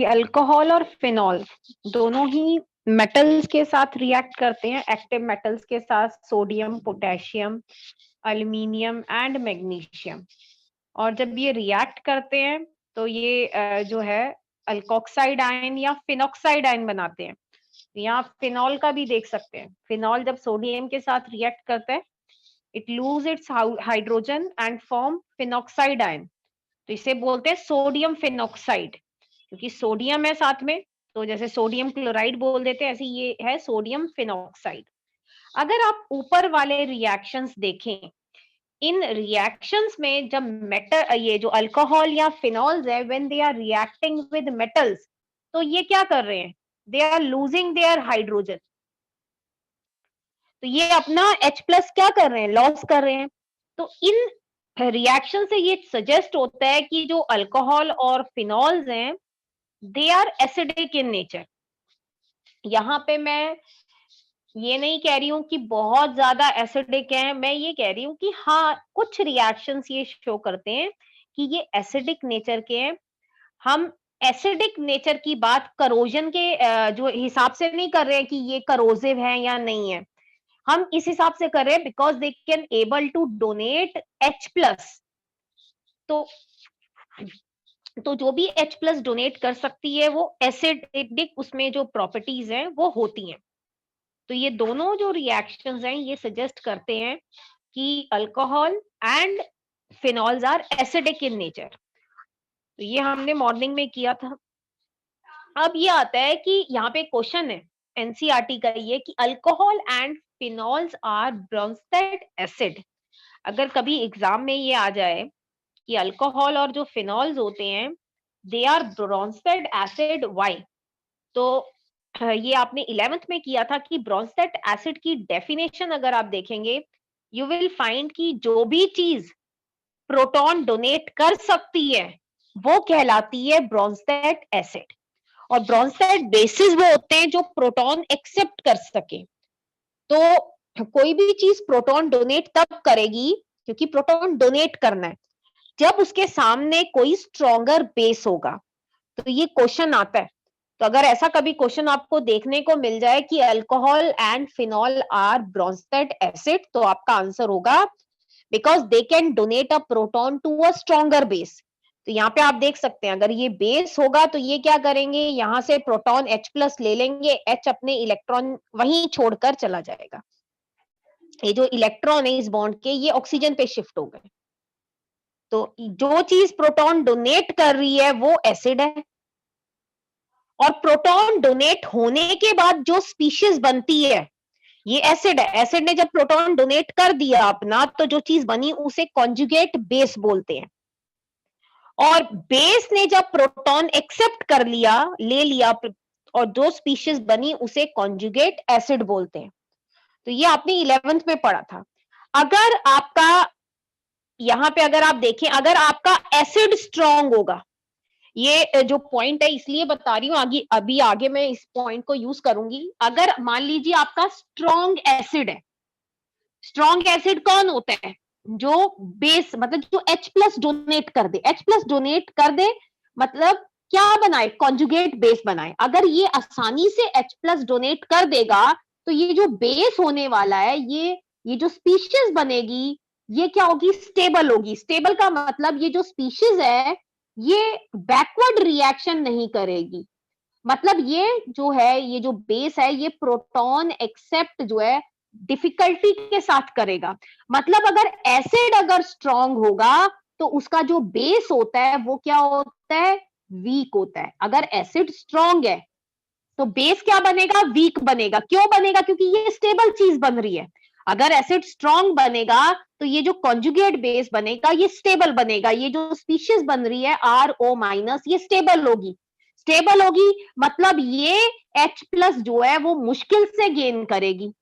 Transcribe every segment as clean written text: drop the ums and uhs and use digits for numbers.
कि अल्कोहल और फिनॉल दोनों ही मेटल्स के साथ रिएक्ट करते हैं, एक्टिव मेटल्स के साथ, sodium, potassium, aluminium and magnesium. और जब ये रिएक्ट करते हैं तो ये जो है अल्कोक्साइड आयन या फिनॉक्साइड आयन बनाते हैं। यहाँ फिनॉल का भी देख सकते हैं, फिनॉल जब सोडियम के साथ रिएक्ट करता है, it lose its hydrogen and form phenoxide ion. तो इसे बोलते हैं सोडियम फिनॉक्साइड, क्योंकि सोडियम है साथ में, तो जैसे सोडियम क्लोराइड बोल देते हैं, ऐसे ये है सोडियम फिनॉक्साइड। अगर आप ऊपर वाले रिएक्शंस देखें, इन रिएक्शंस में जब मेटल, ये जो अल्कोहल या फिनॉल्स है, when they are reacting with metals, तो ये क्या कर रहे हैं, they are losing their hydrogen. तो ये अपना H प्लस क्या कर रहे हैं, लॉस कर रहे हैं। तो इन रिएक्शन से ये सजेस्ट होता है कि जो अल्कोहल और फिनॉल्स हैं, they are acidic in nature. यहाँ पे मैं ये नहीं कह रही हूँ कि बहुत ज्यादा एसिडिक है, मैं ये कह रही हूँ कि हाँ, कुछ रिएक्शंस ये शो करते हैं कि ये एसिडिक नेचर के हैं। हम एसिडिक नेचर की बात करोजन के जो हिसाब से नहीं कर रहे हैं कि ये करोजिव है या नहीं है, हम इस हिसाब से कर रहे हैं because they can able to donate H plus. तो जो भी H प्लस डोनेट कर सकती है वो एसिडिक, उसमें जो प्रॉपर्टीज हैं वो होती हैं। तो ये दोनों जो रिएक्शंस हैं ये सजेस्ट करते हैं कि alcohol and phenols are acidic in nature. तो ये हमने मॉर्निंग में किया था। अब ये आता है कि यहाँ पे क्वेश्चन है एनसीईआरटी का, ये कि alcohol and phenols are Bronsted acid. अगर कभी एग्जाम में ये आ जाए कि अल्कोहल और जो फिनॉल्स होते हैं they are Bronsted acid, why, तो ये आपने 11th में किया था कि ब्रोंस्टेड एसिड की डेफिनेशन अगर आप देखेंगे, यू विल फाइंड कि जो भी चीज प्रोटॉन डोनेट कर सकती है वो कहलाती है ब्रोंस्टेड एसिड, और ब्रोंस्टेड बेसिस वो होते हैं जो प्रोटॉन एक्सेप्ट कर सके। तो कोई भी चीज प्रोटॉन डोनेट तब करेगी, क्योंकि प्रोटॉन डोनेट करना है, जब उसके सामने कोई स्ट्रॉन्गर बेस होगा। तो ये क्वेश्चन आता है। तो अगर ऐसा कभी क्वेश्चन आपको देखने को मिल जाए कि alcohol and phenol are Bronsted acid, तो आपका आंसर होगा because they can donate a proton to a stronger base. तो यहाँ पे आप देख सकते हैं, अगर ये बेस होगा तो ये क्या करेंगे, यहाँ से प्रोटॉन H प्लस ले लेंगे, H अपने इलेक्ट्रॉन वहीं छोड़कर चला जाएगा। ये जो इलेक्ट्रॉन है इस बॉन्ड के, ये ऑक्सीजन पे शिफ्ट हो गए। तो जो चीज प्रोटॉन डोनेट कर रही है वो एसिड है, और प्रोटॉन डोनेट होने के बाद जो स्पीशीज बनती है ये एसिड है। एसिड ने जब प्रोटॉन डोनेट कर दिया अपना, तो जो चीज बनी उसे कॉन्जुगेट बेस बोलते हैं, और बेस ने जब प्रोटॉन एक्सेप्ट कर लिया, ले लिया, और जो स्पीशीज बनी उसे कॉन्जुगेट एसिड बोलते हैं। तो ये आपने 11th में पढ़ा था। अगर आपका यहाँ पे अगर आप देखें, अगर आपका एसिड स्ट्रॉन्ग होगा, ये जो पॉइंट है इसलिए बता रही हूँ, आगे अभी आगे मैं इस पॉइंट को यूज करूंगी। अगर मान लीजिए आपका स्ट्रॉन्ग एसिड है, स्ट्रॉन्ग एसिड कौन होता है, जो बेस मतलब जो H प्लस डोनेट कर दे, H प्लस डोनेट कर दे मतलब क्या बनाए, कॉन्जुगेट बेस बनाए। अगर ये आसानी से H प्लस डोनेट कर देगा तो ये जो बेस होने वाला है, ये जो स्पीशीज बनेगी ये क्या होगी, स्टेबल होगी। स्टेबल का मतलब ये जो स्पीशीज है ये बैकवर्ड रिएक्शन नहीं करेगी, मतलब ये जो है, ये जो बेस है ये प्रोटॉन एक्सेप्ट जो है डिफिकल्टी के साथ करेगा। मतलब अगर एसिड अगर स्ट्रांग होगा तो उसका जो बेस होता है वो क्या होता है, वीक होता है। अगर एसिड स्ट्रांग है तो बेस क्या बनेगा, वीक बनेगा। क्यों बनेगा, क्योंकि ये स्टेबल चीज बन रही है। अगर एसिड स्ट्रांग बनेगा तो ये जो कॉन्जुगेट बेस बनेगा ये स्टेबल बनेगा। ये जो स्पीशीज बन रही है RO माइनस, ये स्टेबल होगी। स्टेबल होगी मतलब ये H प्लस जो है वो मुश्किल से गेन करेगी।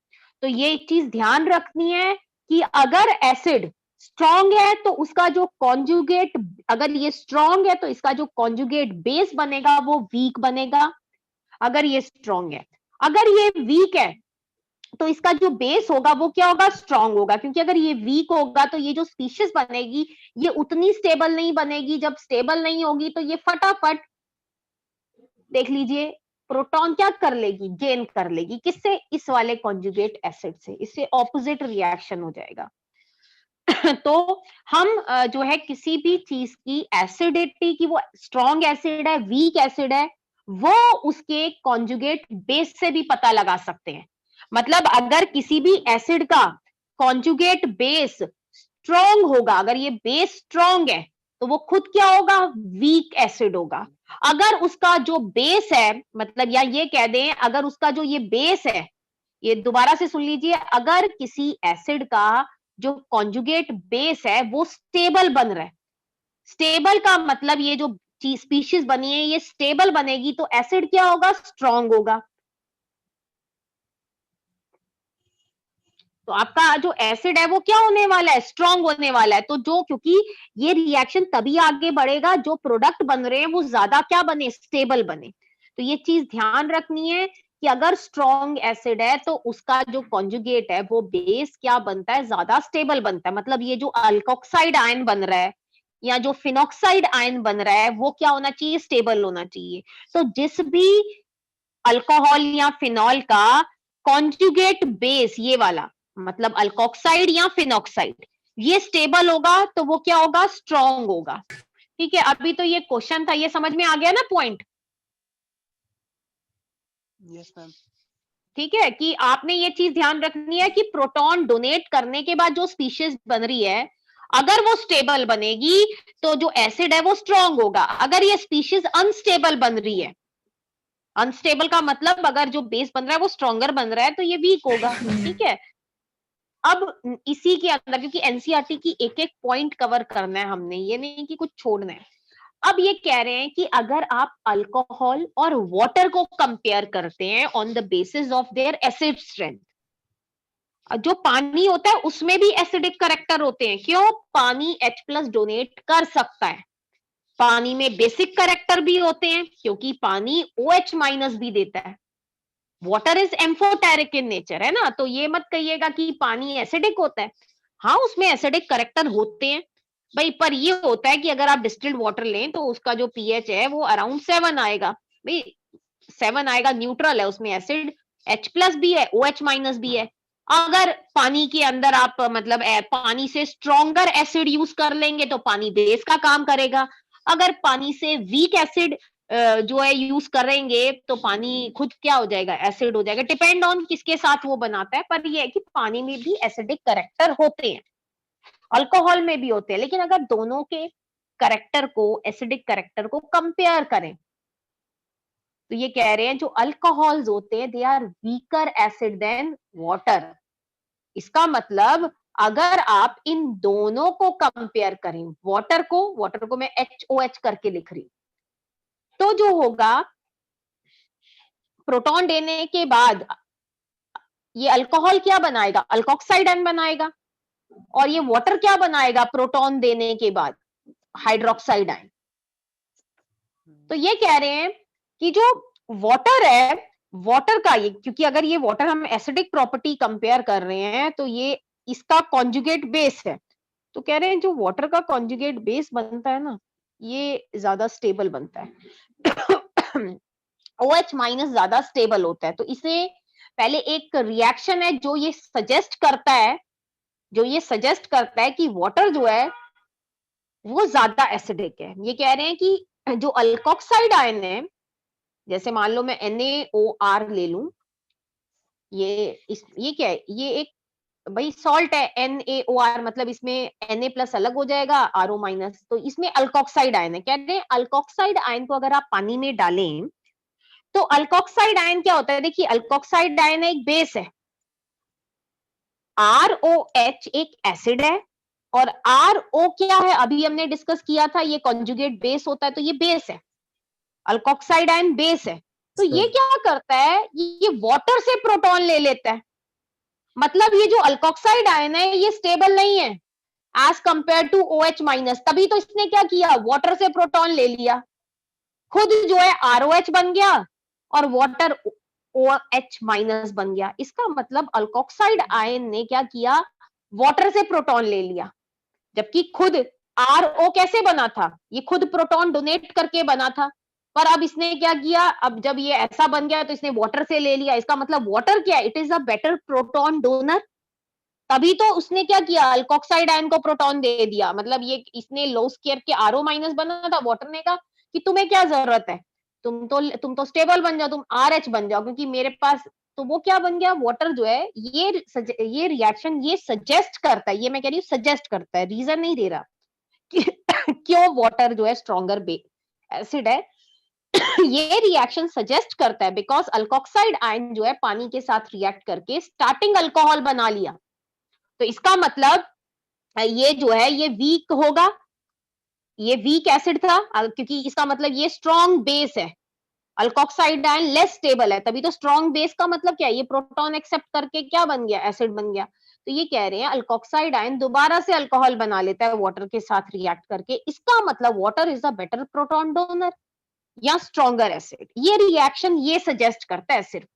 तो ये एक चीज ध्यान रखनी है कि अगर एसिड स्ट्रांग है तो उसका जो कॉन्जुगेट, अगर ये स्ट्रांग है तो इसका जो कॉन्जुगेट बेस बनेगा वो वीक बनेगा। अगर ये स्ट्रांग है, अगर ये वीक है तो इसका जो बेस होगा वो क्या होगा, स्ट्रांग होगा। क्योंकि अगर ये वीक होगा तो ये जो स्पीशीज बनेगी ये उतनी स्टेबल नहीं बनेगी। जब स्टेबल नहीं होगी तो ये फटाफट देख लीजिए प्रोटॉन क्या कर लेगी, गेन कर लेगी, किससे, इस वाले कॉन्जुगेट एसिड से, इससे ऑपोजिट रिएक्शन हो जाएगा। तो हम जो है किसी भी चीज की एसिडिटी की, वो स्ट्रॉन्ग एसिड है, वीक एसिड है, वो उसके कॉन्जुगेट बेस से भी पता लगा सकते हैं। मतलब अगर किसी भी एसिड का कॉन्जुगेट बेस स्ट्रॉन्ग होगा, अगर ये बेस स्ट्रॉन्ग है तो वो खुद क्या होगा, वीक एसिड होगा। अगर उसका जो बेस है, मतलब या ये कह दें अगर उसका जो ये बेस है, ये दोबारा से सुन लीजिए, अगर किसी एसिड का जो कॉन्जुगेट बेस है वो स्टेबल बन रहा है, स्टेबल का मतलब ये जो स्पीशीज बनी है ये स्टेबल बनेगी, तो एसिड क्या होगा, स्ट्रॉन्ग होगा। तो आपका जो एसिड है वो क्या होने वाला है, स्ट्रॉन्ग होने वाला है। तो जो, क्योंकि ये रिएक्शन तभी आगे बढ़ेगा जो प्रोडक्ट बन रहे हैं वो ज्यादा क्या बने, स्टेबल बने। तो ये चीज ध्यान रखनी है कि अगर स्ट्रॉन्ग एसिड है तो उसका जो कॉन्जुगेट है वो बेस क्या बनता है, ज्यादा स्टेबल बनता है। मतलब ये जो अल्कोक्साइड आयन बन रहा है या जो फिनॉक्साइड आयन बन रहा है वो क्या होना चाहिए, स्टेबल होना चाहिए। तो जिस भी अल्कोहल या फिनॉल का कॉन्जुगेट बेस ये वाला, मतलब अल्कोक्साइड या फिनॉक्साइड, ये स्टेबल होगा तो वो क्या होगा, स्ट्रॉन्ग होगा। ठीक है, अभी तो ये क्वेश्चन था, ये समझ में आ गया ना पॉइंट? Yes ma'am. ठीक है, कि आपने ये चीज ध्यान रखनी है कि प्रोटॉन डोनेट करने के बाद जो स्पीशीज बन रही है, अगर वो स्टेबल बनेगी तो जो एसिड है वो स्ट्रॉन्ग होगा। अगर ये स्पीशीज अनस्टेबल बन रही है, अनस्टेबल का मतलब अगर जो बेस बन रहा है वो स्ट्रॉन्गर बन रहा है तो ये वीक होगा। ठीक है, अब इसी के अंदर, क्योंकि एनसीईआरटी की एक एक पॉइंट कवर करना है हमने, ये नहीं कि कुछ छोड़ना है। अब ये कह रहे हैं कि अगर आप अल्कोहल और वाटर को कंपेयर करते हैं on the basis of their acid strength, जो पानी होता है उसमें भी एसिडिक करेक्टर होते हैं। क्यों? पानी H+ डोनेट कर सकता है, पानी में बेसिक करेक्टर भी होते हैं क्योंकि पानी OH- भी देता है। Water is amphoteric in nature, है ना? तो ये मत कहिएगा कि पानी एसिडिक होता है। हाँ, उसमें एसिडिक करेक्टर होते हैं भाई, पर ये होता है कि अगर आप डिस्टिल्ड वाटर लें तो उसका जो पीएच है वो अराउंड 7 आएगा भाई, 7 आएगा, न्यूट्रल है, उसमें एसिड H+ भी है, OH- भी है। अगर पानी के अंदर आप मतलब पानी से स्ट्रॉन्गर एसिड यूज कर लेंगे तो पानी बेस का काम करेगा। अगर पानी से वीक एसिड जो है यूज करेंगे तो पानी खुद क्या हो जाएगा, एसिड हो जाएगा। डिपेंड ऑन किसके साथ वो बनाता है, पर ये है कि पानी में भी एसिडिक करेक्टर होते हैं, अल्कोहल में भी होते हैं। लेकिन अगर दोनों के करेक्टर को, एसिडिक करेक्टर को कंपेयर करें तो ये कह रहे हैं जो अल्कोहल्स होते हैं they are weaker acid than water. इसका मतलब अगर आप इन दोनों को कंपेयर करें, वाटर को मैं HOH करके लिख रही हूं, तो जो होगा प्रोटॉन देने के बाद ये अल्कोहल क्या बनाएगा, अल्कोक्साइड आयन बनाएगा, और ये वाटर क्या बनाएगा प्रोटॉन देने के बाद, हाइड्रोक्साइड आयन। तो ये कह रहे हैं कि जो वाटर है, वाटर का ये, क्योंकि अगर ये वाटर हम एसिडिक प्रॉपर्टी कंपेयर कर रहे हैं तो ये इसका कॉन्जुगेट बेस है, तो कह रहे हैं जो वाटर का कॉन्जुगेट बेस बनता है ना ये ज्यादा स्टेबल बनता है। OH- ज्यादा स्टेबल होता है। तो इसे पहले एक रिएक्शन है जो ये सजेस्ट करता है, कि वाटर जो है वो ज्यादा एसिडिक है। ये कह रहे हैं कि जो अल्कोक्साइड आयन है, जैसे मान लो मैं NaOR ले लूं, ये क्या है, ये एक भाई सॉल्ट है, NaOR, मतलब इसमें Na+ अलग हो जाएगा, RO-, तो इसमें अल्कोक्साइड आयन है। कह रहे हैं अल्कोक्साइड आयन को अगर आप पानी में डालें तो अल्कोक्साइड आयन क्या होता है, देखिए अल्कोक्साइड आयन एक बेस है, ROH एक एसिड है, और RO क्या है, अभी हमने डिस्कस किया था, ये कॉन्जुगेट बेस होता है, तो ये बेस है, अल्कोक्साइड आयन बेस है। तो ये क्या करता है, ये वाटर से प्रोटॉन ले लेता है। मतलब ये जो अल्कोक्साइड आयन है ये स्टेबल नहीं है एज कंपेयर टू OH-, तभी तो इसने क्या किया, वाटर से प्रोटॉन ले लिया, खुद जो है ROH बन गया और वाटर OH- बन गया। इसका मतलब अल्कोक्साइड आयन ने क्या किया, वाटर से प्रोटॉन ले लिया, जबकि खुद RO कैसे बना था, ये खुद प्रोटॉन डोनेट करके बना था। पर अब इसने क्या किया, अब जब ये ऐसा बन गया तो इसने वाटर से ले लिया, इसका मतलब वाटर क्या है, it is a better proton donor. तभी तो उसने क्या किया, अल्कोक्साइड आयन को प्रोटॉन दे दिया। मतलब ये इसने लो स्केयर के आरओ माइनस बना था, वाटर ने कहा कि तुम्हें क्या जरूरत है, तुम तो स्टेबल बन जाओ, तुम आरएच बन जाओ, क्योंकि मेरे पास, तो वो क्या बन गया, वाटर जो है, ये रिएक्शन ये सजेस्ट करता है, ये मैं कह रही हूँ सजेस्ट करता है, रीजन नहीं दे रहा कि क्यों वाटर जो है स्ट्रॉन्गर एसिड है। ये रिएक्शन सजेस्ट करता है बिकॉज अल्कोक्साइड आयन जो है पानी के साथ रिएक्ट करके स्टार्टिंग अल्कोहल बना लिया। तो इसका मतलब ये जो है ये वीक होगा, ये वीक एसिड था, क्योंकि इसका मतलब ये स्ट्रॉन्ग बेस है, अल्कोक्साइड आयन लेस स्टेबल है, तभी तो स्ट्रॉन्ग बेस का मतलब क्या है, ये प्रोटॉन एक्सेप्ट करके क्या बन गया, एसिड बन गया। तो ये कह रहे हैं अल्कोक्साइड आयन दोबारा से अल्कोहल बना लेता है वाटर के साथ रिएक्ट करके, इसका मतलब water is a better proton donor या स्ट्रॉन्गर एसिड। ये रिएक्शन ये सजेस्ट करता है सिर्फ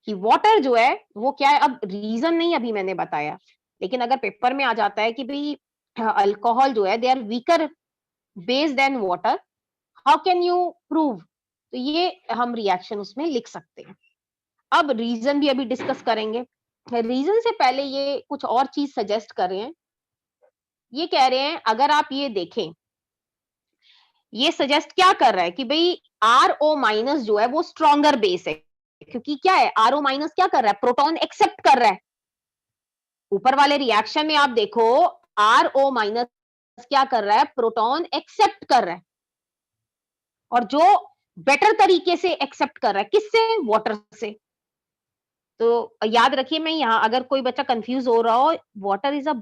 कि वाटर जो है वो क्या है, अब रीजन नहीं अभी मैंने बताया, लेकिन अगर पेपर में आ जाता है कि भाई अल्कोहल जो है they are weaker base than water, how can you prove, तो ये हम रिएक्शन उसमें लिख सकते हैं। अब रीजन भी अभी डिस्कस करेंगे। रीजन से पहले ये कुछ और चीज सजेस्ट कर रहे हैं, ये कह रहे हैं अगर आप ये देखें, ये सजेस्ट क्या कर रहा है कि भाई आर ओ माइनस जो है वो स्ट्रॉन्गर बेस है, क्योंकि क्या है, आर ओ माइनस क्या कर रहा है, प्रोटॉन एक्सेप्ट कर रहा है। ऊपर वाले रिएक्शन में आप देखो, आर ओ माइनस क्या कर रहा है, प्रोटॉन एक्सेप्ट कर रहा है, और जो बेटर तरीके से एक्सेप्ट कर रहा है, किससे, वाटर से। तो याद रखिए, मैं यहाँ अगर कोई बच्चा कंफ्यूज हो रहा हो, वाटर इज अ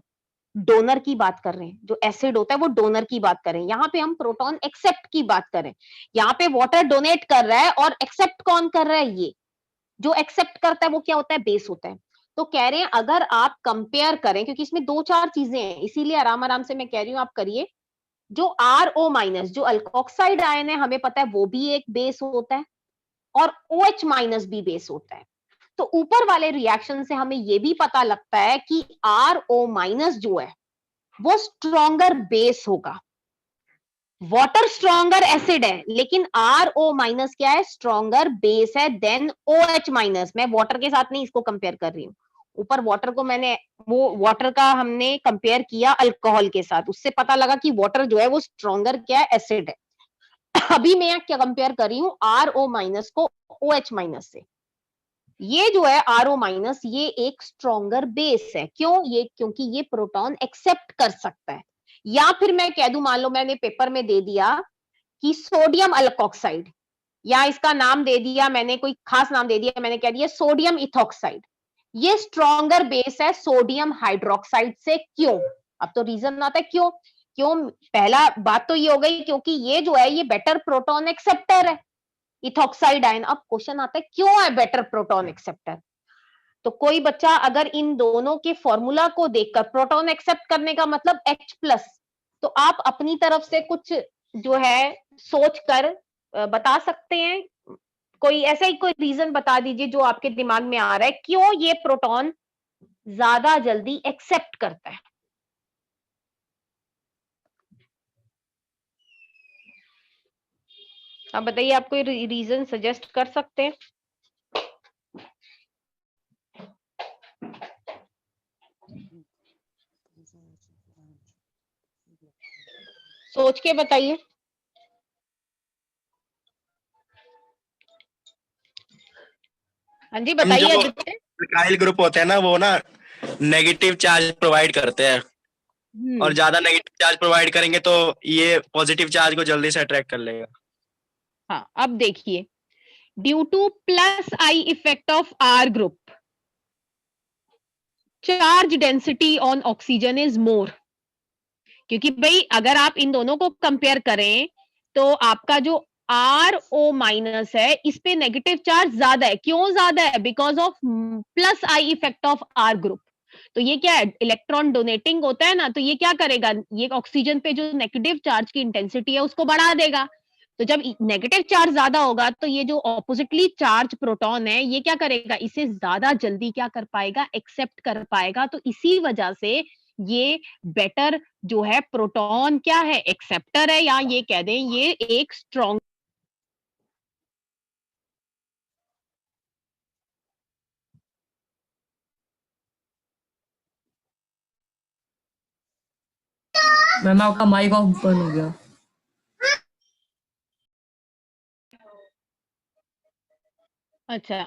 डोनर की बात कर रहे हैं, जो एसिड होता है वो डोनर की बात करें, यहाँ पे हम प्रोटॉन एक्सेप्ट की बात करें। यहाँ पे वाटर डोनेट कर रहा है और एक्सेप्ट कौन कर रहा है, ये जो एक्सेप्ट करता है वो क्या होता है, बेस होता है। तो कह रहे हैं अगर आप कंपेयर करें, क्योंकि इसमें दो चार चीजें हैं, इसीलिए आराम आराम से मैं कह रही हूं आप करिए। जो आर ओ माइनस जो अल्कोक्साइड आयन है, हमें पता है वो भी एक बेस होता है, और ओ एच माइनस भी बेस होता है। तो ऊपर वाले रिएक्शन से हमें यह भी पता लगता है कि आर ओ माइनस जो है वो स्ट्रॉन्गर बेस होगा। वाटर स्ट्रॉन्गर एसिड है, लेकिन आर ओ माइनस क्या है, स्ट्रॉन्गर बेस है देन ओ एच माइनस। मैं वाटर के साथ नहीं इसको कंपेयर कर रही हूँ, ऊपर वाटर को मैंने, वो वाटर का हमने कंपेयर किया अल्कोहल के साथ, उससे पता लगा कि वाटर जो है वो स्ट्रॉन्गर क्या है, एसिड है। अभी मैं क्या कंपेयर कर रही हूँ, आर ओ माइनस को ओ एच माइनस से। ये जो है आर ओ माइनस, ये एक स्ट्रॉन्गर बेस है, क्यों, ये क्योंकि ये प्रोटॉन एक्सेप्ट कर सकता है। या फिर मैं कह दूं, मान लो मैंने पेपर में दे दिया कि सोडियम अल्कोक्साइड, या इसका नाम दे दिया मैंने, कोई खास नाम दे दिया, मैंने कह दिया सोडियम इथॉक्साइड, ये स्ट्रॉन्गर बेस है सोडियम हाइड्रोक्साइड से। क्यों, अब तो रीजन आता है क्यों। क्यों, पहला बात तो ये हो गई क्योंकि ये जो है ये बेटर प्रोटॉन एक्सेप्टर है, इथॉक्साइड आयन। अब क्वेश्चन आता है क्यों है बेटर प्रोटॉन एक्सेप्टर। तो कोई बच्चा अगर इन दोनों के फॉर्मूला को देखकर, प्रोटॉन एक्सेप्ट करने का मतलब H प्लस, तो आप अपनी तरफ से कुछ जो है सोच कर बता सकते हैं। कोई ऐसा ही कोई रीजन बता दीजिए जो आपके दिमाग में आ रहा है, क्यों ये प्रोटॉन ज्यादा जल्दी एक्सेप्ट करता है। आप बताइए, आप कोई रीजन सजेस्ट कर सकते हैं। सोच के बताइए। हाँ जी, बताइए जो आदित्य। अल्काइल ग्रुप होते हैं ना, वो ना नेगेटिव चार्ज प्रोवाइड करते हैं, और ज्यादा नेगेटिव चार्ज प्रोवाइड करेंगे तो ये पॉजिटिव चार्ज को जल्दी से अट्रैक्ट कर लेगा। हाँ, अब देखिए, due to plus I effect of R group, charge density on oxygen is more. क्योंकि भाई अगर आप इन दोनों को कंपेयर करें तो आपका जो आर ओ माइनस है इस पे नेगेटिव चार्ज ज्यादा है। क्यों ज्यादा है, because of plus I effect of R group. तो ये क्या है, इलेक्ट्रॉन डोनेटिंग होता है ना, तो ये क्या करेगा, ये ऑक्सीजन पे जो नेगेटिव चार्ज की इंटेंसिटी है उसको बढ़ा देगा। तो जब नेगेटिव चार्ज ज्यादा होगा तो ये जो ऑपोजिटली चार्ज प्रोटॉन है ये क्या करेगा, इसे ज्यादा जल्दी क्या कर पाएगा, एक्सेप्ट कर पाएगा। तो इसी वजह से ये बेटर जो है प्रोटॉन क्या है, एक्सेप्टर है, या ये कह दें ये एक स्ट्रॉन्ग मैम आपका माइक ऑफ बंद हो गया। अच्छा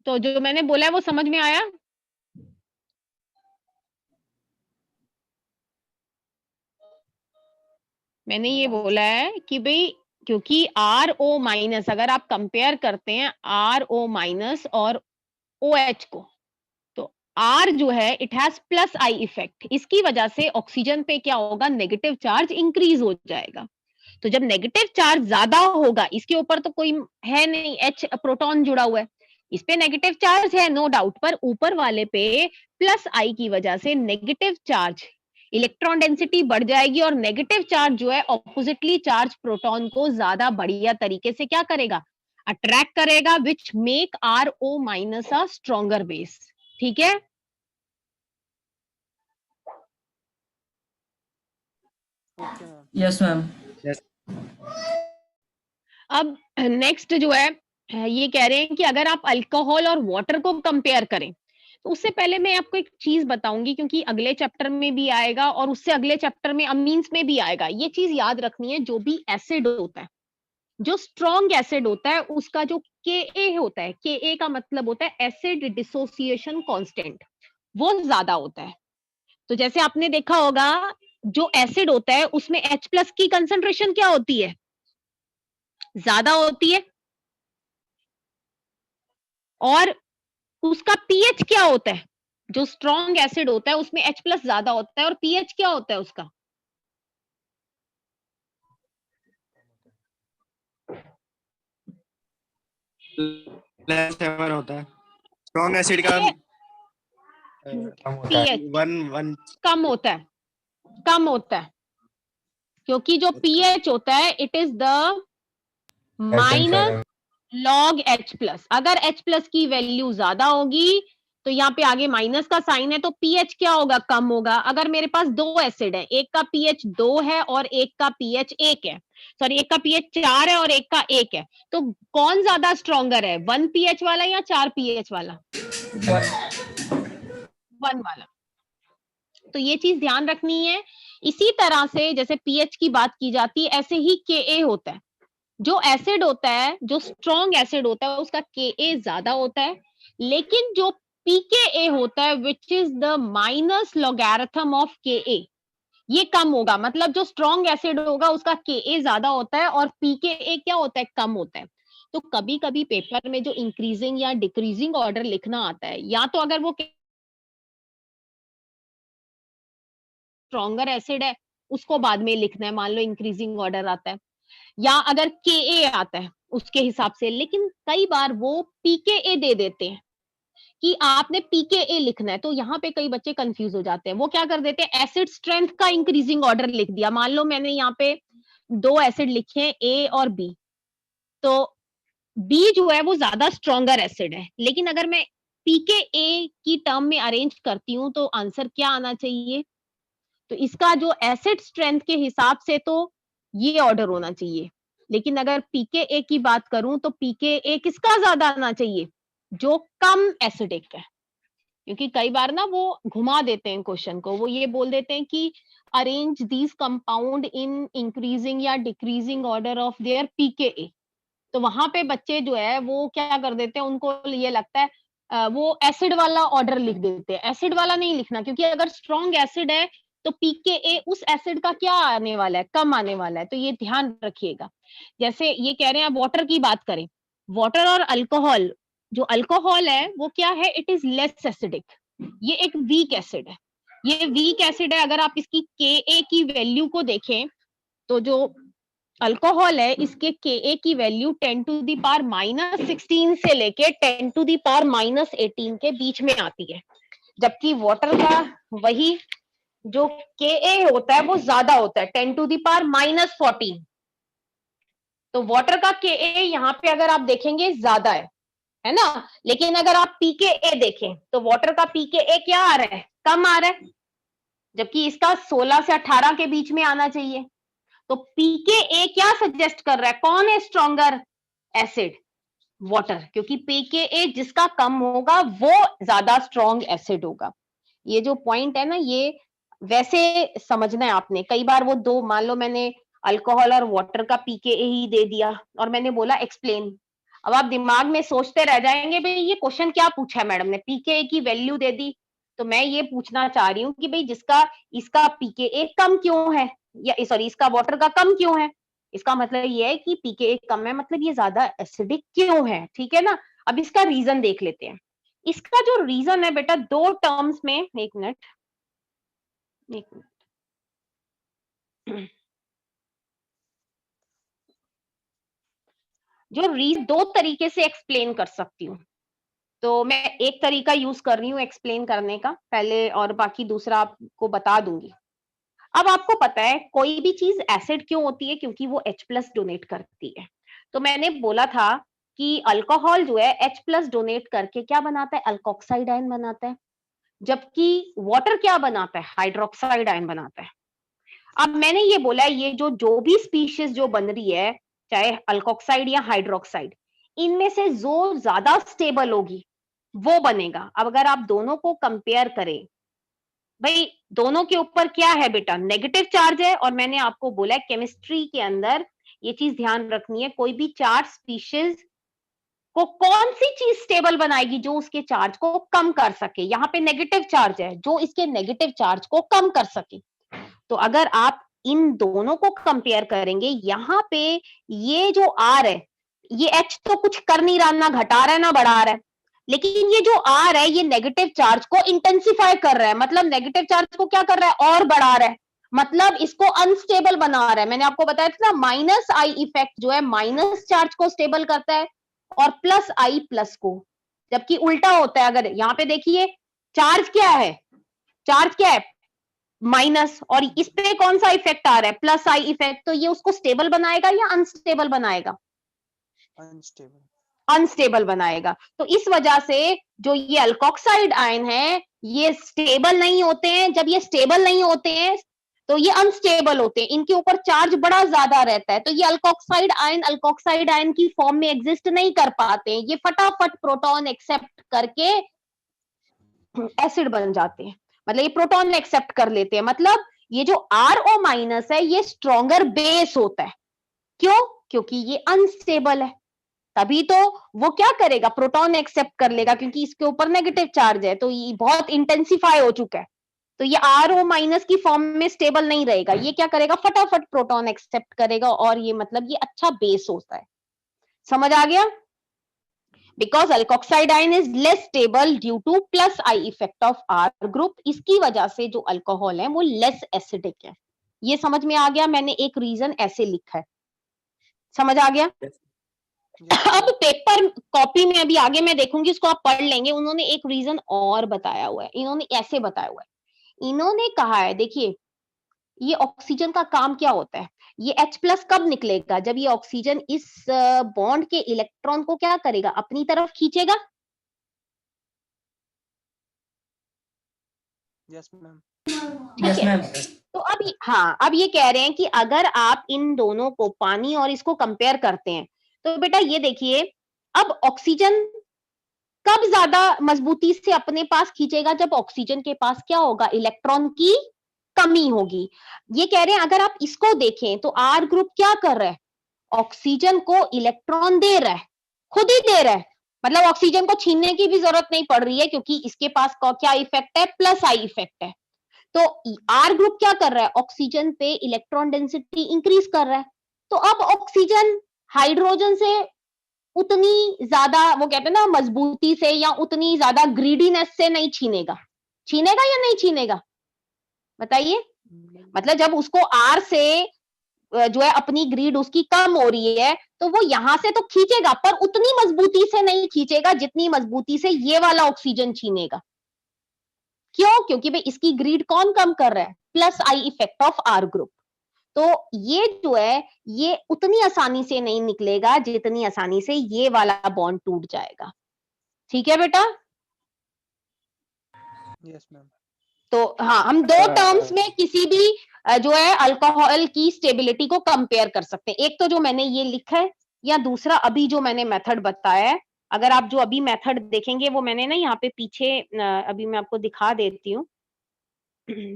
तो जो मैंने बोला है वो समझ में आया? मैंने ये बोला है कि भाई क्योंकि RO माइनस अगर आप कंपेयर करते हैं RO माइनस और OH को, तो R जो है it has plus I effect, इसकी वजह से ऑक्सीजन पे क्या होगा, नेगेटिव चार्ज इंक्रीज हो जाएगा। तो जब नेगेटिव चार्ज ज्यादा होगा, इसके ऊपर तो कोई है नहीं, H प्रोटॉन जुड़ा हुआ है, इस पे नेगेटिव चार्ज है नो डाउट, पर ऊपर वाले पे प्लस आई की वजह से नेगेटिव चार्ज, इलेक्ट्रॉन डेंसिटी बढ़ जाएगी और नेगेटिव चार्ज जो है ऑपोजिटली चार्ज प्रोटॉन को ज्यादा बढ़िया तरीके से क्या करेगा, अट्रैक्ट करेगा, which make RO minus a stronger base. ठीक है, यस मैम। अब नेक्स्ट जो है ये कह रहे हैं कि अगर आप अल्कोहल और वाटर को कंपेयर करें, तो उससे पहले मैं आपको एक चीज बताऊंगी क्योंकि अगले चैप्टर में भी आएगा और उससे अगले चैप्टर में अमीन्स में भी आएगा। ये चीज याद रखनी है, जो भी एसिड होता है, जो स्ट्रॉन्ग एसिड होता है, उसका जो Ka होता है, Ka का मतलब होता है एसिड डिसोसिएशन कांस्टेंट, वो ज्यादा होता है। तो जैसे आपने देखा होगा जो एसिड होता है उसमें H+ की कंसंट्रेशन क्या होती है, ज्यादा होती है, और उसका पीएच क्या होता है, जो स्ट्रॉन्ग एसिड होता है उसमें H+ ज्यादा होता है और पीएच क्या होता है उसका, +7 होता है स्ट्रॉन्ग एसिड का। पीएच वन कम होता है, कम होता है, क्योंकि जो पीएच होता है it is the minus log H+। अगर H+ की वैल्यू ज्यादा होगी तो यहाँ पे आगे माइनस का साइन है, तो पीएच क्या होगा, कम होगा। अगर मेरे पास दो एसिड है, एक का पीएच 2 है और एक का पीएच 1 है, सॉरी एक का पीएच 4 है और एक का 1 है, तो कौन ज्यादा स्ट्रॉन्गर है, 1 पीएच वाला या 4 पीएच वाला, 1 वाला। तो ये चीज ध्यान रखनी है। इसी तरह से जैसे पीएच की बात की जाती है, ऐसे ही Ka होता है, जो एसिड होता है, जो स्ट्रॉन्ग एसिड होता है उसका Ka ज्यादा होता है, लेकिन जो pKa होता है which is the minus logarithm of Ka, ये कम होगा। मतलब जो स्ट्रॉन्ग एसिड होगा उसका Ka ज्यादा होता है और pKa क्या होता है, कम होता है। तो कभी कभी पेपर में जो इंक्रीजिंग या डिक्रीजिंग ऑर्डर लिखना आता है, या तो अगर वो स्ट्रॉन्गर एसिड है उसको बाद में लिखना है, मान लो इंक्रीजिंग ऑर्डर आता है, या अगर Ka आता है उसके हिसाब से, लेकिन कई बार वो pKa दे देते हैं कि आपने pKa लिखना है, तो यहाँ पे कई बच्चे कंफ्यूज हो जाते हैं। वो क्या कर देते हैं, एसिड स्ट्रेंथ का इंक्रीजिंग ऑर्डर लिख दिया। मान लो मैंने यहाँ पे दो एसिड लिखे हैं A और B, तो B जो है वो ज्यादा स्ट्रॉन्गर एसिड है, लेकिन अगर मैं pKa की टर्म में अरेंज करती हूँ तो आंसर क्या आना चाहिए, तो इसका जो एसिड स्ट्रेंथ के हिसाब से तो ये ऑर्डर होना चाहिए। लेकिन अगर pKa की बात करूं तो pKa किसका ज्यादा आना चाहिए, जो कम एसिडिक है। क्योंकि कई बार ना वो घुमा देते हैं क्वेश्चन को, वो ये बोल देते हैं कि arrange these compound in increasing या decreasing order of their pKa, तो वहां पे बच्चे जो है वो क्या कर देते हैं, उनको ये लगता है वो एसिड वाला ऑर्डर लिख देते हैं। एसिड वाला नहीं लिखना, क्योंकि अगर स्ट्रॉन्ग एसिड है तो pKa उस एसिड का क्या आने वाला है, कम आने वाला है, तो ये ध्यान रखिएगा। जैसे ये कह रहे हैं, वाटर की बात करें, वाटर और अल्कोहल, जो अल्कोहल है वो क्या है, इट इज लेस एसिडिक, ये एक वीक एसिड है, ये वीक एसिड है। अगर आप इसकी Ka की वैल्यू को देखें तो जो अल्कोहल है इसके Ka की वैल्यू 10⁻⁻16 से लेके 10⁻⁻18 के बीच में आती है, जबकि वाटर का वही जो Ka होता है वो ज्यादा होता है, 10⁻⁻14। तो वाटर का Ka यहाँ पे अगर आप देखेंगे ज्यादा है ना, लेकिन अगर आप pKa देखें तो वाटर का pKa क्या आ रहा है, कम आ रहा है, जबकि इसका 16 से 18 के बीच में आना चाहिए। तो pKa क्या सजेस्ट कर रहा है, कौन है स्ट्रॉन्गर एसिड, वाटर, क्योंकि pKa जिसका कम होगा वो ज्यादा स्ट्रॉन्ग एसिड होगा। ये जो पॉइंट है ना, ये वैसे समझना है आपने। कई बार वो दो, मान लो मैंने अल्कोहल और वाटर का पीकेए ही दे दिया और मैंने बोला एक्सप्लेन। अब आप दिमाग में सोचते रह जाएंगे भाई ये क्वेश्चन क्या पूछा है मैडम ने, पीकेए की वैल्यू दे दी। तो मैं ये पूछना चाह रही हूँ कि भाई जिसका इसका पीकेए कम क्यों है, या सॉरी इसका वाटर का कम क्यों है। इसका मतलब ये है कि पीकेए कम है, मतलब ये ज्यादा एसिडिक क्यों है, ठीक है ना। अब इसका रीजन देख लेते हैं। इसका जो रीजन है बेटा दो टर्म्स में, एक मिनट एक मिनट जो रीजन दो तरीके से एक्सप्लेन कर सकती हूँ। तो मैं एक तरीका यूज कर रही हूँ एक्सप्लेन करने का पहले, और बाकी दूसरा आपको बता दूंगी। अब आपको पता है कोई भी चीज एसिड क्यों होती है, क्योंकि वो H+ डोनेट करती है। तो मैंने बोला था कि अल्कोहल जो है H+ डोनेट करके क्या बनाता है, अल्कोक्साइड आयन बनाता है, जबकि वाटर क्या बनाता है, हाइड्रोक्साइड आयन बनाता है। अब मैंने ये बोला है ये जो भी स्पीशीज जो बन रही है, चाहे अल्कोक्साइड या हाइड्रोक्साइड, इनमें से जो ज्यादा स्टेबल होगी वो बनेगा। अब अगर आप दोनों को कंपेयर करें, भाई दोनों के ऊपर क्या है बेटा, नेगेटिव चार्ज है। और मैंने आपको बोला है केमिस्ट्री के अंदर ये चीज ध्यान रखनी है, कोई भी चार स्पीशीज को कौन सी चीज स्टेबल बनाएगी जो उसके चार्ज को कम कर सके। यहाँ पे नेगेटिव चार्ज है, जो इसके नेगेटिव चार्ज को कम कर सके। तो अगर आप इन दोनों को कंपेयर करेंगे, यहाँ पे ये जो आर है, ये एच तो कुछ कर नहीं रहा, ना घटा रहा है ना बढ़ा रहा है, लेकिन ये जो आर है ये नेगेटिव चार्ज को इंटेंसिफाई कर रहा है, मतलब नेगेटिव चार्ज को क्या कर रहा है, और बढ़ा रहा है, मतलब इसको अनस्टेबल बना रहा है। मैंने आपको बताया था ना, माइनस आई इफेक्ट जो है माइनस चार्ज को स्टेबल करता है और प्लस आई प्लस को, जबकि उल्टा होता है। अगर यहाँ पे देखिए चार्ज क्या है, चार्ज क्या है माइनस, और इस पे कौन सा इफेक्ट आ रहा है, प्लस आई इफेक्ट, तो ये उसको स्टेबल बनाएगा या अनस्टेबल बनाएगा, अनस्टेबल बनाएगा। तो इस वजह से जो ये अल्कोक्साइड आयन है ये स्टेबल नहीं होते हैं। जब ये स्टेबल नहीं होते हैं तो ये अनस्टेबल होते हैं, इनके ऊपर चार्ज बड़ा ज्यादा रहता है, तो ये अल्कोक्साइड आयन की फॉर्म में एग्जिस्ट नहीं कर पाते हैं, ये फटाफट प्रोटॉन एक्सेप्ट करके एसिड बन जाते हैं, मतलब ये प्रोटॉन एक्सेप्ट कर लेते हैं। मतलब ये जो RO माइनस है ये स्ट्रॉन्गर बेस होता है। क्यों, क्योंकि ये अनस्टेबल है, तभी तो वो क्या करेगा, प्रोटॉन एक्सेप्ट कर लेगा, क्योंकि इसके ऊपर नेगेटिव चार्ज है, तो ये बहुत इंटेंसिफाई हो चुका है, तो ये RO माइनस की फॉर्म में स्टेबल नहीं रहेगा, ये क्या करेगा, फटाफट प्रोटॉन एक्सेप्ट करेगा, और ये मतलब ये अच्छा बेस होता है। समझ आ गया। Because alkoxide ion is less stable due to plus I effect of R group, इसकी वजह से जो अल्कोहल है वो लेस एसिडिक है। ये समझ में आ गया, मैंने एक रीजन ऐसे लिखा है, समझ आ गया। अब पेपर कॉपी में अभी आगे मैं देखूंगी, उसको आप पढ़ लेंगे, उन्होंने एक रीजन और बताया हुआ है, इन्होंने ऐसे बताया हुआ है, इन्होंने कहा है देखिए ये ऑक्सीजन का काम क्या होता है, ये H+ कब निकलेगा, जब ये ऑक्सीजन इस बॉन्ड के इलेक्ट्रॉन को क्या करेगा, अपनी तरफ खींचेगा। Yes ma'am. Yes ma'am. तो अब ये कह रहे हैं कि अगर आप इन दोनों को, पानी और इसको कंपेयर करते हैं, तो बेटा ये देखिए अब ऑक्सीजन कब ज्यादा मजबूती से अपने पास खींचेगा, जब ऑक्सीजन के पास क्या होगा, इलेक्ट्रॉन की कमी होगी। ये कह रहे हैं अगर आप इसको देखें तो R ग्रुप क्या कर रहा है, ऑक्सीजन को इलेक्ट्रॉन दे रहा है, खुद ही दे रहा है, मतलब ऑक्सीजन को छीनने की भी जरूरत नहीं पड़ रही है, क्योंकि इसके पास क्या इफेक्ट है, प्लस आई इफेक्ट है। तो R ग्रुप क्या कर रहा है, ऑक्सीजन पे इलेक्ट्रॉन डेंसिटी इंक्रीज कर रहा है, तो अब ऑक्सीजन हाइड्रोजन से उतनी ज्यादा, वो कहते हैं ना मजबूती से, या उतनी ज्यादा ग्रीडीनेस से नहीं छीनेगा। छीनेगा या नहीं छीनेगा, बताइए। मतलब जब उसको R से जो है अपनी ग्रीड उसकी कम हो रही है, तो वो यहां से तो खींचेगा, पर उतनी मजबूती से नहीं खींचेगा जितनी मजबूती से ये वाला ऑक्सीजन छीनेगा। क्यों, क्योंकि भाई इसकी ग्रीड कौन कम कर रहा है, plus I effect of R group. तो ये जो है ये उतनी आसानी से नहीं निकलेगा जितनी आसानी से ये वाला बॉन्ड टूट जाएगा। ठीक है बेटा। Yes ma'am. तो हाँ, हम दो टर्म्स में किसी भी जो है अल्कोहल की स्टेबिलिटी को कंपेयर कर सकते हैं, एक तो जो मैंने ये लिखा है, या दूसरा अभी जो मैंने मेथड बताया है। अगर आप जो अभी मेथड देखेंगे वो मैंने ना यहाँ पे पीछे अभी मैं आपको दिखा देती हूँ।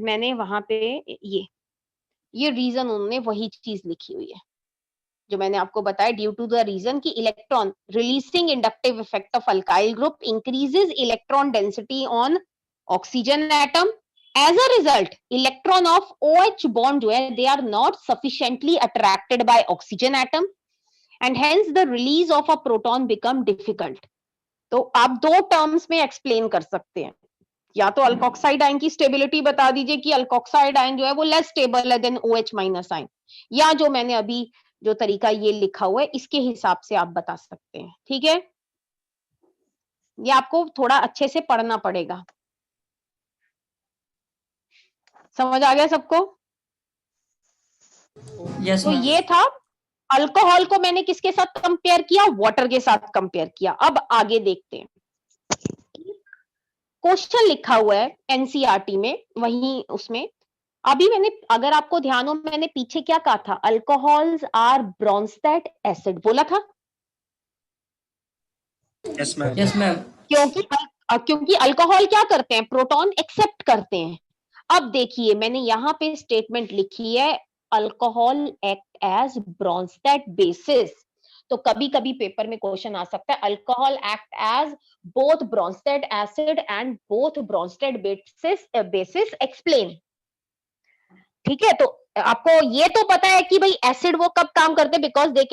मैंने वहां पे ये रीजन उन्होंने वही चीज लिखी हुई है जो मैंने आपको बताया, ड्यू टू द रीजन कि electron releasing inductive effect of alkyl group increases electron density on oxygen atom, as a result electron of OH bond जो है they are not sufficiently attracted by oxygen atom and hence the release of a proton become difficult. तो आप दो terms में explain कर सकते हैं, या तो अल्कोक्साइड आयन की स्टेबिलिटी बता दीजिए कि अल्कोक्साइड आयन जो है वो लेस स्टेबल है देन OH माइनस आयन, या जो मैंने अभी जो तरीका ये लिखा हुआ है इसके हिसाब से आप बता सकते हैं। ठीक है, ये आपको थोड़ा अच्छे से पढ़ना पड़ेगा। समझ आ गया सबको? यस तो मैम। ये था, अल्कोहल को मैंने किसके साथ कंपेयर किया, वाटर के साथ कंपेयर किया। अब आगे देखते हैं, क्वेश्चन लिखा हुआ है एनसीईआरटी में, वहीं उसमें अभी मैंने, अगर आपको ध्यान हो, मैंने पीछे क्या कहा था, अल्कोहल्स आर ब्रोंस्टेड एसिड बोला था। Yes ma'am. Yes ma'am. क्योंकि अल्कोहल क्या करते हैं, प्रोटॉन एक्सेप्ट करते हैं। अब देखिए मैंने यहाँ पे स्टेटमेंट लिखी है, alcohol act as Bronsted bases. तो कभी कभी पेपर में क्वेश्चन आ सकता है, alcohol act as both Bronsted acid and both Bronsted bases explain. ठीक है, तो आपको ये तो पता है कि भाई एसिड वो कब काम करते हैं, because they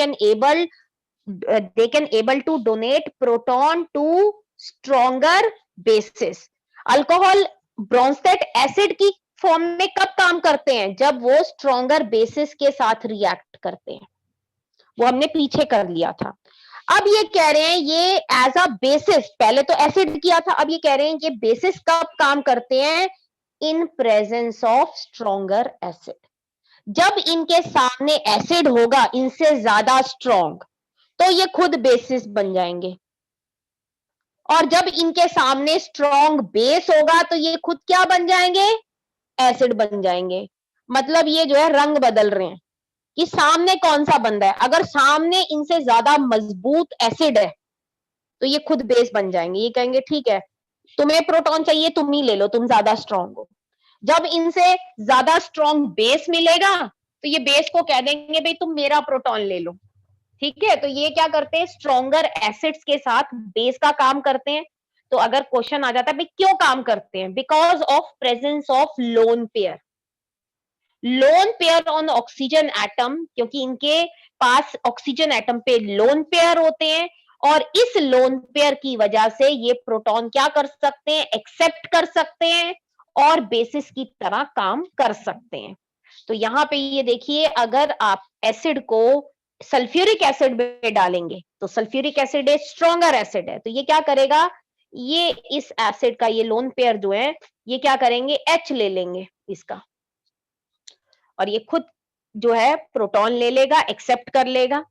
can able to donate proton to stronger bases. Alcohol Bronsted acid की फॉर्म में कब काम करते हैं, जब वो स्ट्रॉन्गर बेसिस के साथ रिएक्ट करते हैं, वो हमने पीछे कर लिया था। अब ये कह रहे हैं ये एज अ बेसिस, पहले तो एसिड किया था, अब ये कह रहे हैं ये बेसिस कब काम करते हैं, in presence of stronger acid. जब इनके सामने एसिड होगा इनसे ज्यादा स्ट्रॉन्ग, तो ये खुद बेसिस बन जाएंगे, और जब इनके सामने स्ट्रॉन्ग बेस होगा तो ये खुद क्या बन जाएंगे, एसिड बन जाएंगे। मतलब ये जो है रंग बदल रहे हैं कि सामने कौन सा बंदा है। अगर सामने इनसे ज्यादा मजबूत एसिड है तो ये खुद बेस बन जाएंगे, ये कहेंगे ठीक है तुम्हें प्रोटॉन चाहिए तुम ही ले लो, तुम ज्यादा स्ट्रॉन्ग हो। जब इनसे ज्यादा स्ट्रॉन्ग बेस मिलेगा तो ये बेस को कह देंगे भाई तुम मेरा प्रोटॉन ले लो। ठीक है, तो ये क्या करते हैं, स्ट्रॉन्गर एसिड्स के साथ बेस का काम करते हैं। तो अगर क्वेश्चन आ जाता है भाई क्यों काम करते हैं, because of presence of lone pair. Lone pair on oxygen atom, क्योंकि इनके पास ऑक्सीजन एटम पे लोन पेयर होते हैं, और इस लोन पेयर की वजह से ये प्रोटॉन क्या कर सकते हैं, एक्सेप्ट कर सकते हैं और बेसिस की तरह काम कर सकते हैं। तो यहाँ पे ये देखिए, अगर आप एसिड को सल्फ्यूरिक एसिड में डालेंगे तो सल्फ्यूरिक एसिड एक स्ट्रॉन्गर एसिड है, तो ये क्या करेगा, ये इस एसिड का ये लोन पेयर जो है ये क्या करेंगे, H ले लेंगे इसका, और ये खुद जो है प्रोटॉन ले लेगा, एक्सेप्ट कर लेगा।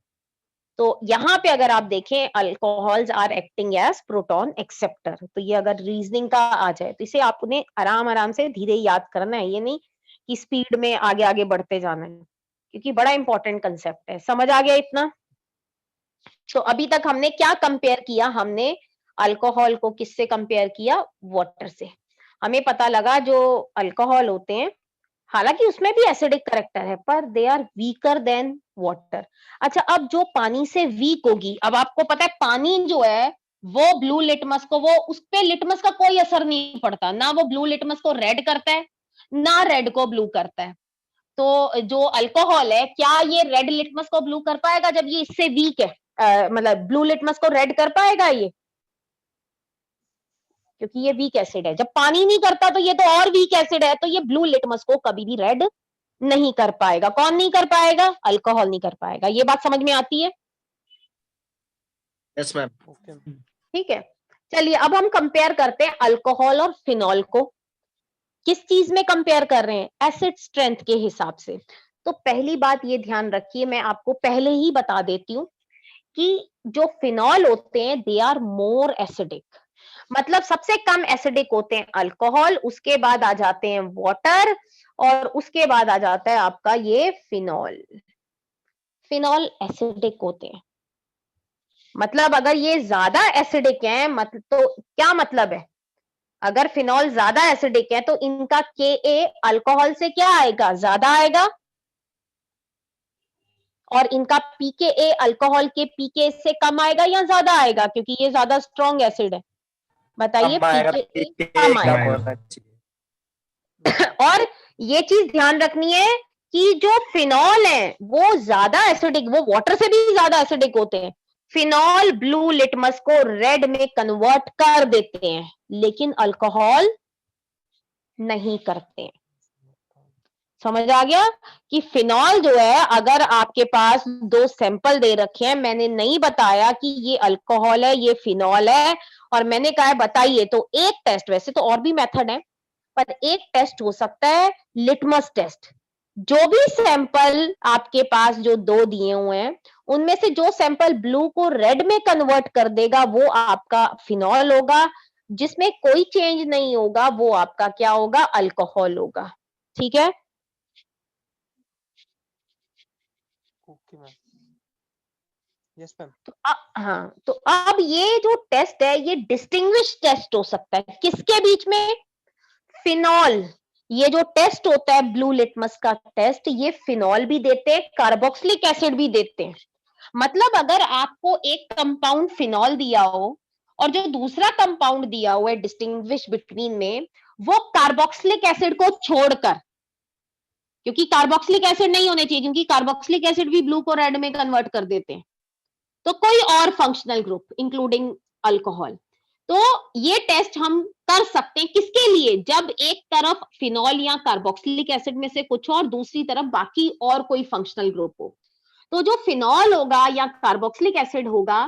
तो यहाँ पे अगर आप देखें, alcohols are acting as proton acceptor. तो ये अगर रीजनिंग का आ जाए तो इसे आपने आराम आराम से धीरे याद करना है, ये नहीं कि स्पीड में आगे आगे बढ़ते जाना है, क्योंकि बड़ा इंपॉर्टेंट कंसेप्ट है। समझ आ गया इतना? तो अभी तक हमने क्या कंपेयर किया, हमने अल्कोहल को किससे कंपेयर किया, वाटर से। हमें पता लगा जो अल्कोहल होते हैं, हालांकि उसमें भी एसिडिक करेक्टर है, पर they are weaker than water. अच्छा, अब जो पानी से वीक होगी, अब आपको पता है पानी जो है वो ब्लू लिटमस को, वो उस पे लिटमस का कोई असर नहीं पड़ता, ना वो ब्लू लिटमस को रेड करता है ना रेड को ब्लू करता है। तो जो अल्कोहल है, क्या ये रेड लिटमस को ब्लू कर पाएगा जब ये इससे वीक है, मतलब ब्लू लिटमस को रेड कर पाएगा ये, क्योंकि ये वीक एसिड है। जब पानी नहीं करता तो ये तो और वीक एसिड है, तो ये ब्लू लिटमस को कभी भी रेड नहीं कर पाएगा। कौन नहीं कर पाएगा, अल्कोहल नहीं कर पाएगा। ये बात समझ में आती है? Yes ma'am. ठीक है, चलिए अब हम कंपेयर करते हैं अल्कोहल और फिनॉल को। किस चीज में कंपेयर कर रहे हैं, एसिड स्ट्रेंथ के हिसाब से। तो पहली बात ये ध्यान रखिए, मैं आपको पहले ही बता देती हूँ कि जो फिनॉल होते हैं दे आर मोर एसिडिक, मतलब सबसे कम एसिडिक होते हैं अल्कोहल, उसके बाद आ जाते हैं वाटर, और उसके बाद आ जाता है आपका ये फिनॉल। फिनॉल एसिडिक होते हैं, मतलब अगर ये ज्यादा एसिडिक है, मतलब तो क्या मतलब है, अगर फिनॉल ज्यादा एसिडिक है तो इनका Ka अल्कोहल से क्या आएगा, ज्यादा आएगा, और इनका pKa अल्कोहल के pK से कम आएगा या ज्यादा आएगा, क्योंकि ये ज्यादा स्ट्रॉन्ग एसिड है। बताइए, कम आएगा, pKa कम आएगा। होना चाहिए। और ये चीज ध्यान रखनी है कि जो फिनॉल है वो ज्यादा एसिडिक, वो वाटर से भी ज्यादा एसिडिक होते हैं। फिनॉल ब्लू लिटमस को रेड में कन्वर्ट कर देते हैं, लेकिन अल्कोहल नहीं करते हैं। समझ आ गया कि फिनॉल जो है, अगर आपके पास दो सैंपल दे रखे हैं, मैंने नहीं बताया कि ये अल्कोहल है ये फिनॉल है, और मैंने कहा है बताइए, तो एक टेस्ट, वैसे तो और भी मेथड है, पर एक टेस्ट हो सकता है लिटमस टेस्ट। जो भी सैंपल आपके पास जो दो दिए हुए हैं, उनमें से जो सैंपल ब्लू को रेड में कन्वर्ट कर देगा वो आपका फिनॉल होगा, जिसमें कोई चेंज नहीं होगा वो आपका क्या होगा, अल्कोहल होगा। ठीक है, ओके मैम, यस मैम। तो हाँ, तो अब ये जो टेस्ट है ये डिस्टिंग्विश टेस्ट हो सकता है किसके बीच में, फिनॉल। ये जो टेस्ट होता है ब्लू लिटमस का टेस्ट, ये फिनॉल भी देते हैं, कार्बोक्सिलिक एसिड भी देते हैं। मतलब अगर आपको एक कंपाउंड फिनॉल दिया हो और जो दूसरा कंपाउंड दिया हुआ है डिस्टिंग्विश बिटवीन में, वो कार्बोक्सिलिक एसिड को छोड़कर, क्योंकि कार्बोक्सिलिक एसिड नहीं होने चाहिए, क्योंकि कार्बोक्सिलिक एसिड भी ब्लू को रेड में कन्वर्ट कर देते हैं, तो कोई और फंक्शनल ग्रुप इंक्लूडिंग अल्कोहल। तो ये टेस्ट हम कर सकते हैं किसके लिए, जब एक तरफ फिनॉल या कार्बोक्सिलिक एसिड में से कुछ और, दूसरी तरफ बाकी और कोई फंक्शनल ग्रुप हो। तो जो फिनॉल होगा या कार्बोक्सिलिक एसिड होगा,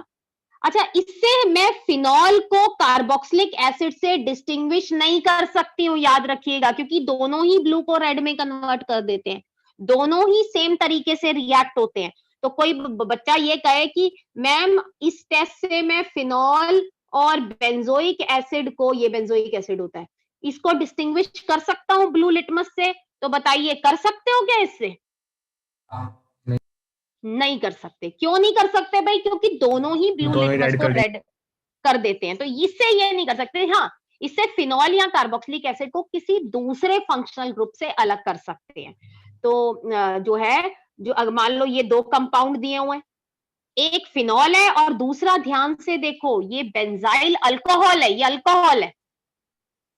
अच्छा, इससे मैं फिनॉल को कार्बोक्सिलिक एसिड से डिस्टिंग्विश नहीं कर सकती हूँ, याद रखिएगा, क्योंकि दोनों ही ब्लू को रेड में कन्वर्ट कर देते हैं, दोनों ही सेम तरीके से रिएक्ट होते हैं। तो कोई बच्चा ये कहे कि मैम इस टेस्ट से मैं फिनॉल और बेंजोइक एसिड को, ये बेंजोइक एसिड होता है, इसको डिस्टिंग्विश कर सकता हूँ ब्लू लिटमस से, तो बताइए कर सकते हो क्या इससे? नहीं कर सकते। क्यों नहीं कर सकते भाई? क्योंकि दोनों ही ब्लू लिटमस को रेड कर देते हैं, तो इससे ये नहीं कर सकते। हाँ, इससे फिनॉल या कार्बोक्सिलिक एसिड को किसी दूसरे फंक्शनल ग्रुप से अलग कर सकते हैं। तो जो है, जो मान लो ये दो कंपाउंड दिए हुए हैं, एक फिनॉल है और दूसरा, ध्यान से देखो, ये बेंजाइल अल्कोहल है, ये अल्कोहल है।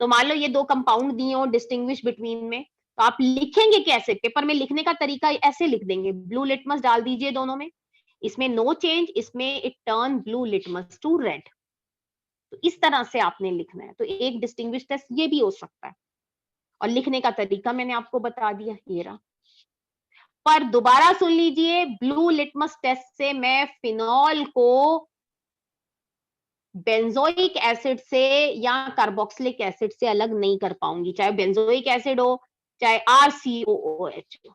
तो मान लो ये दो कंपाउंड दिए हो डिस्टिंग्विश बिटवीन में, तो आप लिखेंगे कैसे? पेपर में लिखने का तरीका ऐसे लिख देंगे, ब्लू लिटमस डाल दीजिए दोनों में, इसमें नो चेंज, इसमें it turn blue litmus to red. तो इस तरह से आपने लिखना है। तो एक डिस्टिंग्विश टेस्ट ये भी हो सकता है, और लिखने का तरीका मैंने आपको बता दिया, ये रहा। पर दोबारा सुन लीजिए, ब्लू लिटमस टेस्ट से मैं फिनॉल को बेंजोइक एसिड से या कार्बोक्सिलिक एसिड से अलग नहीं कर पाऊंगी, चाहे बेंजोइक एसिड हो, चाहे RCOOH हो,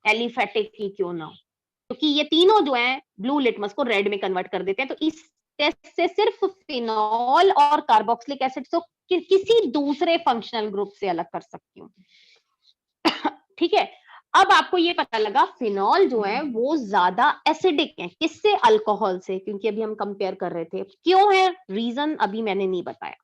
एलिफेटिक ही क्यों ना हो, क्योंकि ये तीनों जो हैं ब्लू लिटमस को रेड में कन्वर्ट कर देते हैं। तो इस टेस्ट से सिर्फ फिनॉल और कार्बोक्सिलिक एसिड को किसी दूसरे फंक्शनल ग्रुप से अलग कर सकती हूँ। ठीक है, अब आपको ये पता लगा फिनॉल जो है वो ज्यादा एसिडिक है, किससे? अल्कोहल से, क्योंकि अभी हम कंपेयर कर रहे थे। क्यों है रीजन अभी मैंने नहीं बताया।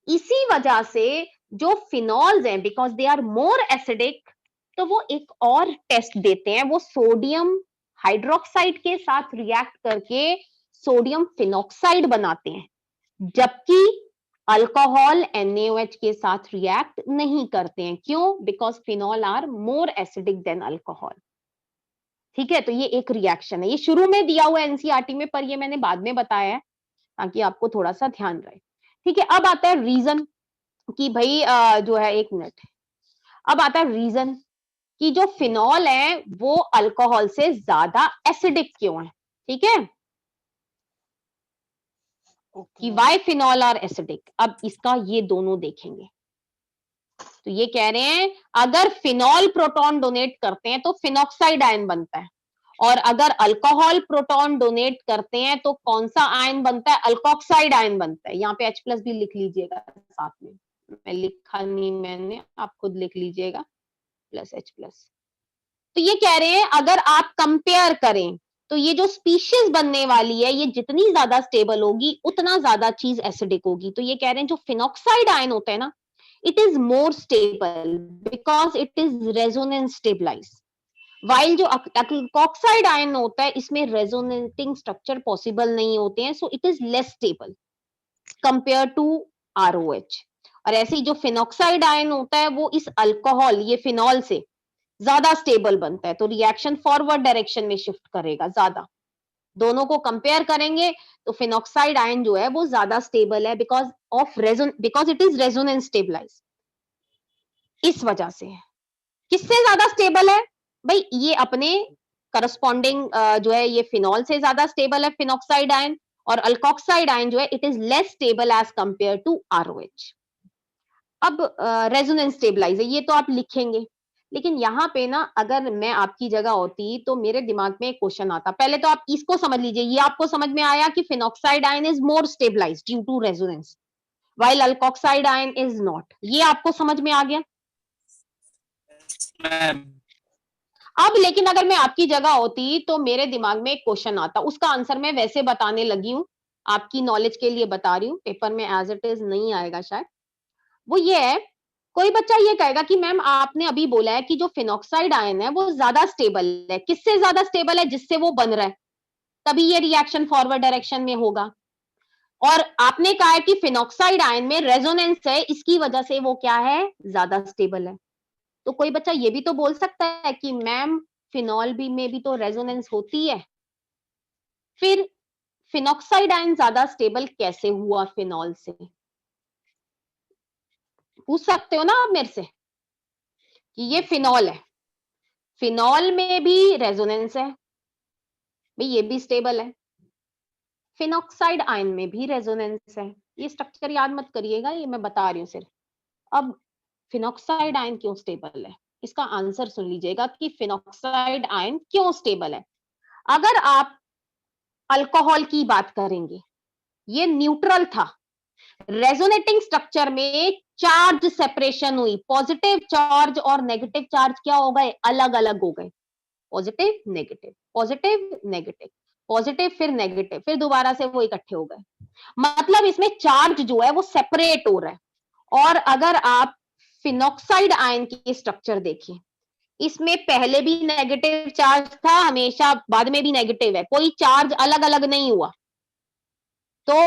इसी वजह से जो फिनॉल्स हैं, because they are more acidic, तो वो एक और टेस्ट देते हैं, वो सोडियम हाइड्रोक्साइड के साथ रिएक्ट करके सोडियम फिनॉक्साइड बनाते हैं, जबकि अल्कोहल NaOH के साथ रिएक्ट नहीं करते हैं। क्यों? Because phenol are more acidic than alcohol. ठीक है, तो ये एक रिएक्शन है, ये शुरू में दिया हुआ है NCERT में, पर ये मैंने बाद में बताया है ताकि आपको थोड़ा सा ध्यान रहे। ठीक है, अब आता है रीजन कि भाई जो है, एक मिनट, अब आता है रीजन कि जो फिनॉल है वो अल्कोहल से ज्यादा एसिडिक क्यों है। ठीक है, कि वाई फिनॉल आर एसिडिक। अब इसका ये दोनों देखेंगे। तो ये कह रहे हैं अगर फिनॉल प्रोटॉन डोनेट करते हैं तो फिनॉक्साइड आयन बनता है, और अगर अल्कोहल प्रोटॉन डोनेट करते हैं तो कौन सा आयन बनता है? अल्कोक्साइड आयन बनता है। यहाँ पे H+ भी लिख लीजिएगा साथ में, मैं लिखा नहीं मैंने, आप खुद लिख लीजिएगा, +H+। तो ये कह रहे हैं अगर आप कंपेयर करें तो ये जो स्पीशीज बनने वाली है, ये जितनी ज्यादा स्टेबल होगी उतना ज्यादा चीज एसिडिक होगी। तो ये कह रहे हैं जो फिनॉक्साइड आयन होता है ना, it is more stable because it is resonance stabilise, while जो अल्कोक्साइड आयन होता है इसमें रेजोनेटिंग स्ट्रक्चर पॉसिबल नहीं होते हैं, so it is less stable compare to ROH। और ऐसे ही जो फिनॉक्साइड आयन होता है वो इस अल्कोहल, ये फिनॉल से ज्यादा स्टेबल बनता है, तो रिएक्शन फॉरवर्ड डायरेक्शन में शिफ्ट करेगा ज्यादा। दोनों को कंपेयर करेंगे तो फिनॉक्साइड आयन जो है वो ज्यादा स्टेबल है because it is resonance stabilise. इस वजह से किससे ज्यादा स्टेबल है भाई, ये अपने करस्पॉन्डिंग जो है ये फिनॉल से ज्यादा स्टेबल है फिनॉक्साइड आयन, और अल्कोक्साइड आयन जो है it is less stable as compare to ROH। अब रेजोनेंस स्टेबलाइजर ये तो आप लिखेंगे, लेकिन यहाँ पे ना अगर मैं आपकी जगह होती तो मेरे दिमाग में एक क्वेश्चन आता। पहले तो आप इसको समझ लीजिए, ये आपको समझ में आया कि phenoxide ion is more stabilised due to resonance while alkoxide ion is not, ये आपको समझ में आ गया। अब लेकिन अगर मैं आपकी जगह होती तो मेरे दिमाग में एक क्वेश्चन आता, उसका आंसर मैं वैसे बताने लगी हूँ, आपकी नॉलेज के लिए बता रही हूँ, पेपर में एज इट इज नहीं आएगा शायद। वो ये है, कोई बच्चा ये कहेगा कि मैम आपने अभी बोला है कि जो फिनॉक्साइड आयन है वो ज्यादा स्टेबल है, किससे ज्यादा स्टेबल है, जिससे वो बन रहा है, तभी ये रिएक्शन फॉरवर्ड डायरेक्शन में होगा। और आपने कहा है कि फिनॉक्साइड आयन में रेजोनेंस है, इसकी वजह से वो क्या है, ज्यादा स्टेबल है। तो कोई बच्चा ये भी तो बोल सकता है कि मैम फिनॉल भी में भी तो रेजोनेंस होती है, फिर फिनॉक्साइड आयन ज्यादा स्टेबल कैसे हुआ फिनॉल से, पूछ सकते हो ना आप मेरे से कि ये फिनॉल है, फिनॉल में भी रेजोनेंस है भाई, ये भी स्टेबल है, फिनॉक्साइड आयन में भी रेजोनेंस है। ये स्ट्रक्चर याद मत करिएगा, ये मैं बता रही हूँ सिर्फ। अब फिनॉक्साइड आयन क्यों स्टेबल है, इसका आंसर सुन लीजिएगा कि फिनॉक्साइड आयन क्यों स्टेबल है। अगर आप अल्कोहल की बात करेंगे, ये न्यूट्रल था, रेजोनेटिंग स्ट्रक्चर में चार्ज सेपरेशन हुई, पॉजिटिव चार्ज और नेगेटिव चार्ज क्या हो गए, अलग अलग हो गए, positive negative positive negative positive फिर नेगेटिव, फिर दोबारा से वो इकट्ठे हो गए, मतलब इसमें चार्ज जो है वो सेपरेट हो रहा है। और अगर आप फिनॉक्साइड आयन की स्ट्रक्चर देखिए, इसमें पहले भी नेगेटिव चार्ज था हमेशा, बाद में भी नेगेटिव है, कोई चार्ज अलग अलग नहीं हुआ। तो